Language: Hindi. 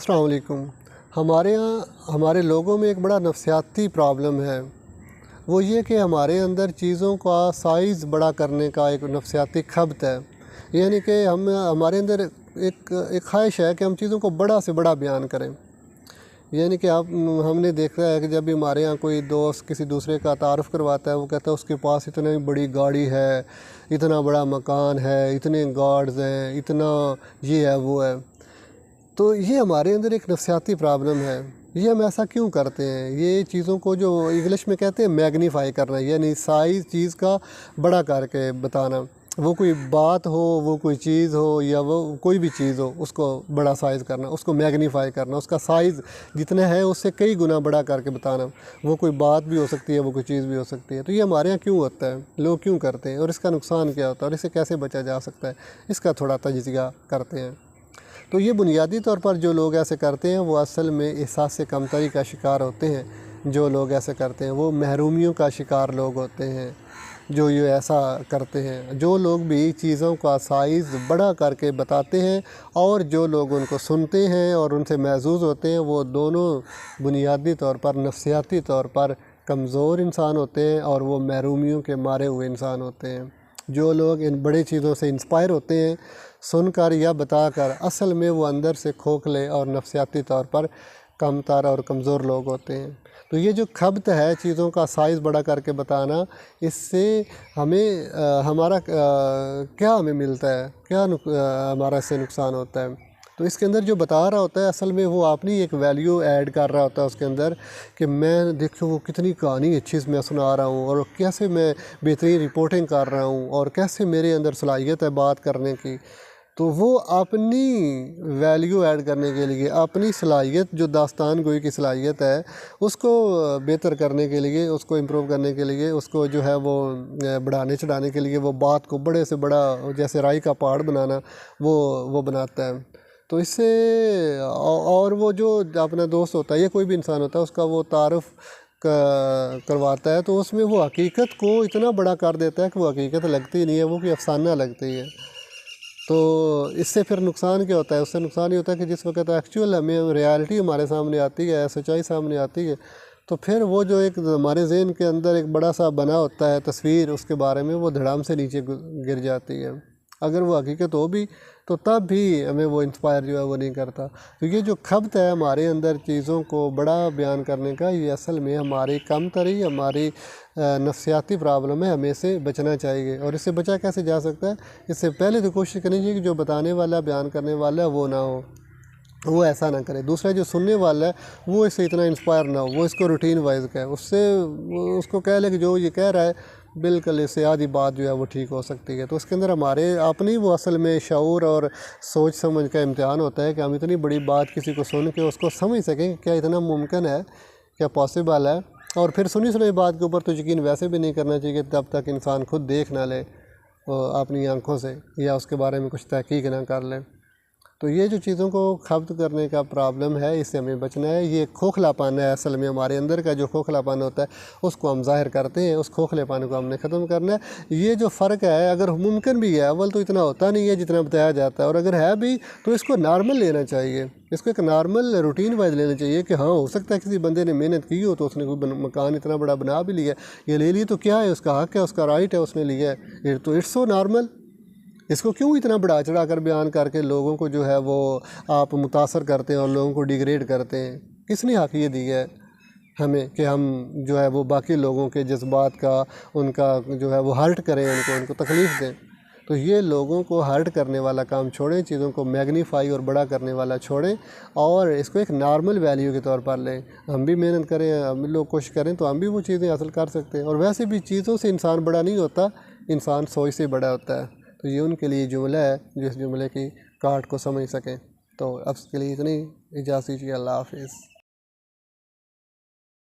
अस्सलाम वालेकुम। हमारे यहाँ हमारे लोगों में एक बड़ा नफसियाती प्रॉब्लम है। वो ये कि हमारे अंदर चीज़ों का साइज़ बड़ा करने का एक नफसियाती खब्त है। यानी कि हमारे अंदर एक ख्वाहिश है कि हम चीज़ों को बड़ा से बड़ा बयान करें। यानी कि हमने देखा है कि जब भी हमारे यहाँ कोई दोस्त किसी दूसरे का तारुफ़ करवाता है, वो कहता है उसके पास इतनी बड़ी गाड़ी है, इतना बड़ा मकान है, इतने गार्ड्स हैं, इतना ये है वो है। तो ये हमारे अंदर एक नफसियाती प्रॉब्लम है। ये हम ऐसा क्यों करते हैं? ये चीज़ों को जो इंग्लिश में कहते हैं मैग्नीफाई करना, यानी साइज़ चीज़ का बड़ा करके बताना। वो कोई बात हो, वो कोई चीज़ हो, या वो कोई भी चीज़ हो, उसको बड़ा साइज़ करना, उसको मैग्नीफाई करना, उसका साइज़ जितना है उससे कई गुना बड़ा करके बताना। वो कोई बात भी हो सकती है, वो कोई चीज़ भी हो सकती है। तो ये हमारे यहाँ क्यों होता है, लोग क्यों करते हैं और इसका नुकसान क्या होता है और इससे कैसे बचा जा सकता है, इसका थोड़ा तजिया करते हैं। तो ये बुनियादी तौर पर जो लोग ऐसे करते हैं वो असल में एहसास से कमतरी का शिकार होते हैं। जो लोग ऐसे करते हैं वो महरूमियों का शिकार लोग होते हैं जो ये ऐसा करते हैं। जो लोग भी चीज़ों का साइज़ बड़ा करके बताते हैं और जो लोग उनको सुनते हैं और उनसे महसूस होते हैं, वो दोनों बुनियादी तौर पर नफसियाती तौर पर कमज़ोर इंसान होते हैं और वो महरूमियों के मारे हुए इंसान होते हैं। जो लोग इन बड़ी चीज़ों से इंस्पायर होते हैं सुनकर या बताकर, असल में वो अंदर से खोखले और नफसियाती तौर पर कमतर और कमज़ोर लोग होते हैं। तो ये जो खब्त है चीज़ों का साइज़ बड़ा करके बताना, इससे हमें हमारा क्या हमें मिलता है, क्या हमारा इससे नुकसान होता है। तो इसके अंदर जो बता रहा होता है असल में वो अपनी एक वैल्यू ऐड कर रहा होता है उसके अंदर, कि मैं देखो वो कितनी कहानी अच्छी मैं सुना रहा हूँ और कैसे मैं बेहतरीन रिपोर्टिंग कर रहा हूँ और कैसे मेरे अंदर सलाहियत है बात करने की। तो वो अपनी वैल्यू ऐड करने के लिए, अपनी सलाहियत जो दास्तान गोई की सलाहियत है उसको बेहतर करने के लिए, उसको इम्प्रूव करने के लिए, उसको जो है वो बढ़ाने चढ़ाने के लिए, वो बात को बड़े से बड़ा जैसे राई का पहाड़ बनाना वो बनाता है। तो इससे और वो जो अपना दोस्त होता है या कोई भी इंसान होता है उसका वो तारुफ़ करवाता है, तो उसमें वो हकीकत को इतना बड़ा कर देता है कि वो हकीकत लगती नहीं है, वो कोई अफसाना लगती है। तो इससे फिर नुकसान क्या होता है? उससे नुकसान ये होता है कि जिस वक्त एक्चुअल हमें रियलिटी हमारे सामने आती है, सच्चाई सामने आती है, तो फिर वो जो एक हमारे ज़हन के अंदर एक बड़ा सा बना होता है तस्वीर उसके बारे में, वो धड़ाम से नीचे गिर जाती है। अगर वो हकीकत हो भी तो तब भी हमें वो इंस्पायर जो है वो नहीं करता। तो ये जो खब्त है हमारे अंदर चीज़ों को बड़ा बयान करने का, ये असल में हमारी कमतरी, हमारी नफसियाती प्रॉब्लम है। हमें इससे बचना चाहिए। और इससे बचा कैसे जा सकता है? इससे पहले तो कोशिश करनी चाहिए कि जो बताने वाला, बयान करने वाला है वो ना हो, वो ऐसा ना करे। दूसरा जो सुनने वाला है वो इससे इतना इंस्पायर ना हो, वो इसको रूटीन वाइज कहे, उसको कह ले कि जो ये कह रहा है बिल्कुल इससे आधी बात जो है वो ठीक हो सकती है। तो उसके अंदर हमारे अपनी वो असल में शऊर और सोच समझ का इम्तिहान होता है कि हम इतनी बड़ी बात किसी को सुन के उसको समझ सकें कि क्या इतना मुमकिन है, क्या पॉसिबल है। और फिर सुनी सुनी बात के ऊपर तो यकीन वैसे भी नहीं करना चाहिए तब तक इंसान खुद देख ना ले अपनी आंखों से, या उसके बारे में कुछ तहकीक ना कर ले। तो ये जो चीज़ों को खब्त करने का प्रॉब्लम है, इससे हमें बचना है। ये खोखलापन है असल में, हमारे अंदर का जो खोखलापन होता है उसको हम ज़ाहिर करते हैं, उस खोखलेपन को हमने ख़त्म करना है। ये जो फ़र्क है, अगर मुमकिन भी है, अव्वल तो इतना होता नहीं है जितना बताया जाता है, और अगर है भी तो इसको नॉर्मल लेना चाहिए, इसको एक नॉर्मल रूटीन वाइज लेना चाहिए कि हाँ हो सकता है किसी बंदे ने मेहनत की हो तो उसने कोई मकान इतना बड़ा बना भी लिया, ये ले लिए तो क्या है, उसका हक़ है, उसका राइट है, उसने लिया है, तो इट्स सो नॉर्मल। इसको क्यों इतना बढ़ा चढ़ा कर बयान करके लोगों को जो है वो आप मुतासर करते हैं और लोगों को डिग्रेड करते हैं? किसने हक़ ये दिया है हमें कि हम जो है वो बाकी लोगों के जज्बात का, उनका जो है वो हर्ट करें, उनको तकलीफ़ दें? तो ये लोगों को हर्ट करने वाला काम छोड़ें, चीज़ों को मैग्नीफाई और बड़ा करने वाला छोड़ें और इसको एक नॉर्मल वैल्यू के तौर पर लें। हम भी मेहनत करें, हम लोग कोशिश करें तो हम भी वो चीज़ें हासिल कर सकते हैं। और वैसे भी चीज़ों से इंसान बड़ा नहीं होता, इंसान सोच से बड़ा होता है। तो ये उनके लिए जुमला है जो इस जुमले की काट को समझ सकें। तो अब के लिए इतनी इजाज़त दीजिए। अल्लाह हाफ़िज़।